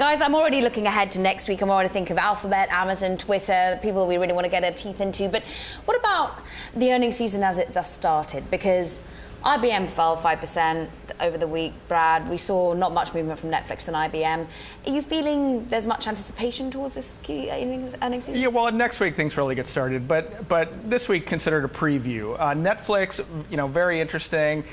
Guys, I'm already looking ahead to next week. I'm already thinking of Alphabet, Amazon, Twitter, people we really want to get our teeth into. But what about the earnings season as it thus started? Because IBM fell 5% over the week, Brad. We saw not much movement from Netflix and IBM. Are you feeling there's much anticipation towards this key earnings season? Yeah, well, next week things really get started, but this week considered a preview. Netflix, very interesting.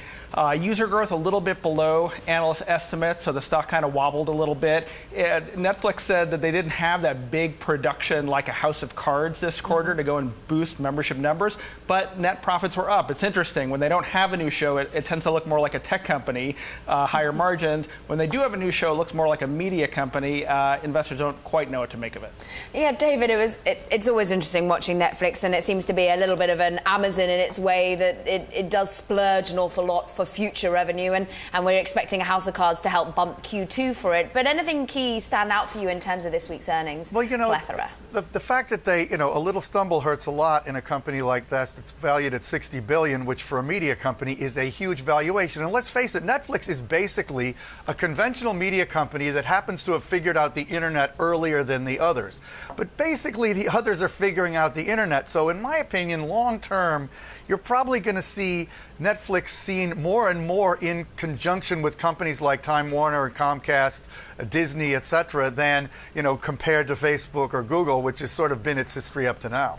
User growth a little bit below analyst estimates, so the stock kind of wobbled a little bit. Netflix said that they didn't have that big production like a House of Cards this quarter to go and boost membership numbers, but net profits were up. It's interesting. When they don't have a new show, it tends to look more like a tech company, higher margins. When they do have a new show, it looks more like a media company. Investors don't quite know what to make of it. Yeah, David, it's always interesting watching Netflix, and it seems to be a little bit of an Amazon in its way, that it does splurge an awful lot for future revenue, and we're expecting a House of Cards to help bump Q2 for it. But anything key stand out for you in terms of this week's earnings? Well, plethora? The fact that they, a little stumble hurts a lot in a company like that that's valued at $60 billion, which for a media company is a huge valuation. And let's face it, Netflix is basically a conventional media company that happens to have figured out the internet earlier than the others. But basically, the others are figuring out the internet. So in my opinion, long term, you're probably going to see Netflix seen more and more in conjunction with companies like Time Warner and Comcast, Disney, et cetera, than, compared to Facebook or Google, which has sort of been its history up to now.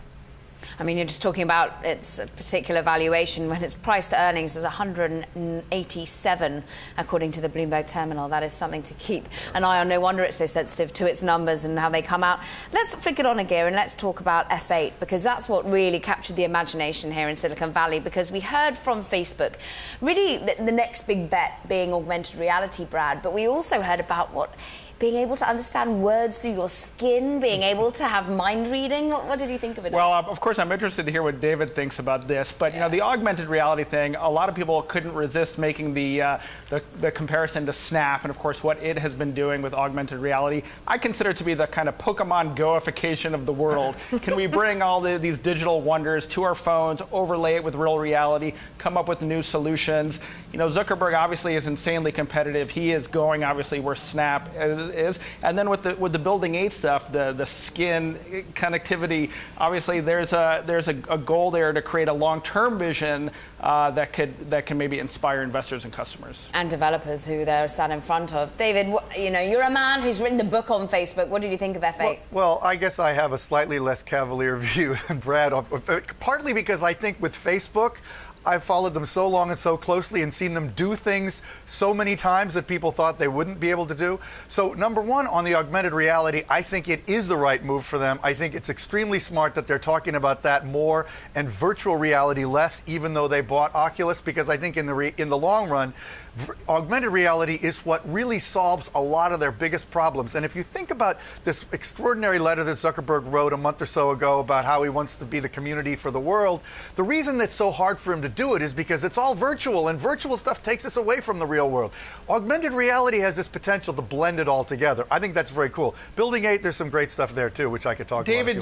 I mean, you're just talking about its particular valuation. When its price to earnings is 187, according to the Bloomberg terminal. That is something to keep an eye on. No wonder it's so sensitive to its numbers and how they come out. Let's flick it on a gear and let's talk about F8, because that's what really captured the imagination here in Silicon Valley, because we heard from Facebook, really the next big bet being augmented reality, Brad, but we also heard about being able to understand words through your skin, being able to have mind reading. What did you think of it? Well, of course, I'm interested to hear what David thinks about this. But the augmented reality thing, a lot of people couldn't resist making the comparison to Snap, and of course, what it has been doing with augmented reality. I consider it to be the kind of Pokemon Goification of the world. Can we bring all these digital wonders to our phones, overlay it with real reality, come up with new solutions? Zuckerberg obviously is insanely competitive. He is going obviously where Snap is, and then with the Building 8 stuff, the skin connectivity, obviously there's a goal there to create a long-term vision that can maybe inspire investors and customers and developers who they're sat in front of. David, you're a man who's written the book on Facebook. What did you think of F8? Well, I guess I have a slightly less cavalier view than Brad, partly because I think with Facebook, I've followed them so long and so closely and seen them do things so many times that people thought they wouldn't be able to do. So number one, on the augmented reality, I think it is the right move for them. I think it's extremely smart that they're talking about that more and virtual reality less, even though they bought Oculus, because I think in the long run, augmented reality is what really solves a lot of their biggest problems. And if you think about this extraordinary letter that Zuckerberg wrote a month or so ago about how he wants to be the community for the world, the reason it's so hard for him to do it is because it's all virtual, and virtual stuff takes us away from the real world. Augmented reality has this potential to blend it all together. I think that's very cool. Building 8, there's some great stuff there too, which I could talk about. David,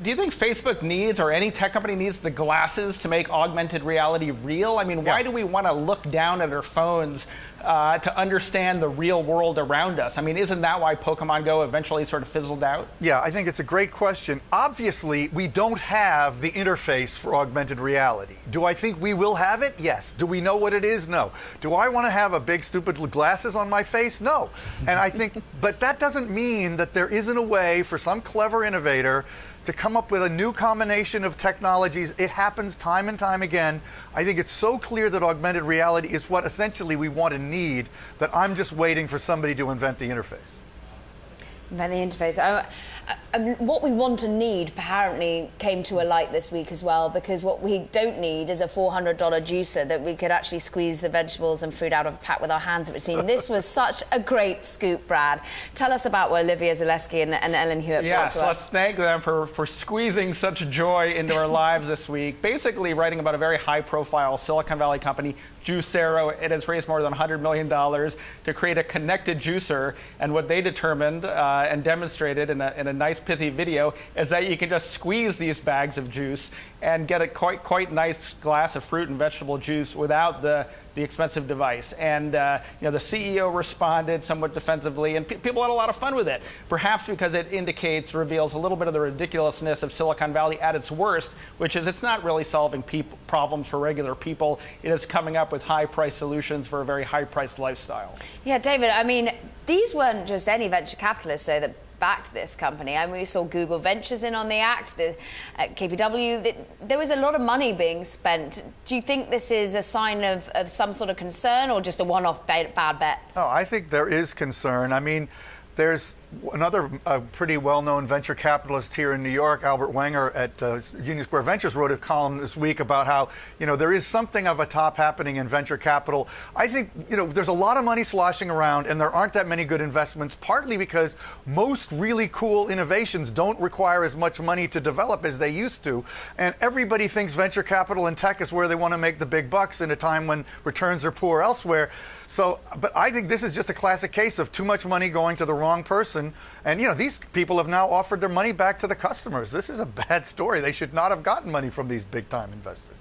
do you think Facebook needs, or any tech company needs, the glasses to make augmented reality real? I mean, why do we want to look down at our phones to understand the real world around us? I mean, isn't that why Pokemon Go eventually sort of fizzled out? Yeah, I think it's a great question. Obviously, we don't have the interface for augmented reality. Do I think we will have it? Yes. Do we know what it is? No. Do I want to have a big stupid glasses on my face? No. And I think, but that doesn't mean that there isn't a way for some clever innovator to come up with a new combination of technologies. It happens time and time again. I think it's so clear that augmented reality is what essentially we want and need, that I'm just waiting for somebody to invent the interface. Invent the interface. What we want and need apparently came to a light this week as well, because what we don't need is a $400 juicer that we could actually squeeze the vegetables and fruit out of a pack with our hands, it would seem. This was such a great scoop, Brad. Tell us about what Olivia Zaleski and Ellen Hewitt brought to us. Yes, let's thank them for squeezing such joy into our lives this week. Basically writing about a very high-profile Silicon Valley company, Juicero. It has raised more than $100 million to create a connected juicer, and what they determined and demonstrated in a nice pithy video is that you can just squeeze these bags of juice and get a quite nice glass of fruit and vegetable juice without the the expensive device. And the CEO responded somewhat defensively, and people had a lot of fun with it, perhaps because it reveals a little bit of the ridiculousness of Silicon Valley at its worst, which is it's not really solving problems for regular people. It is coming up with high-priced solutions for a very high-priced lifestyle. Yeah, David, I mean, these weren't just any venture capitalists, though, that backed this company. I mean, we saw Google Ventures in on the act, KPW. There was a lot of money being spent. Do you think this is a sign of some sort of concern or just a one-off bad bet? Oh, I think there is concern. I mean, there's another pretty well-known venture capitalist here in New York, Albert Wenger at Union Square Ventures, wrote a column this week about how, there is something of a top happening in venture capital. I think, there's a lot of money sloshing around and there aren't that many good investments, partly because most really cool innovations don't require as much money to develop as they used to. And everybody thinks venture capital and tech is where they want to make the big bucks in a time when returns are poor elsewhere. So, but I think this is just a classic case of too much money going to the wrong person. And, these people have now offered their money back to the customers. This is a bad story. They should not have gotten money from these big-time investors.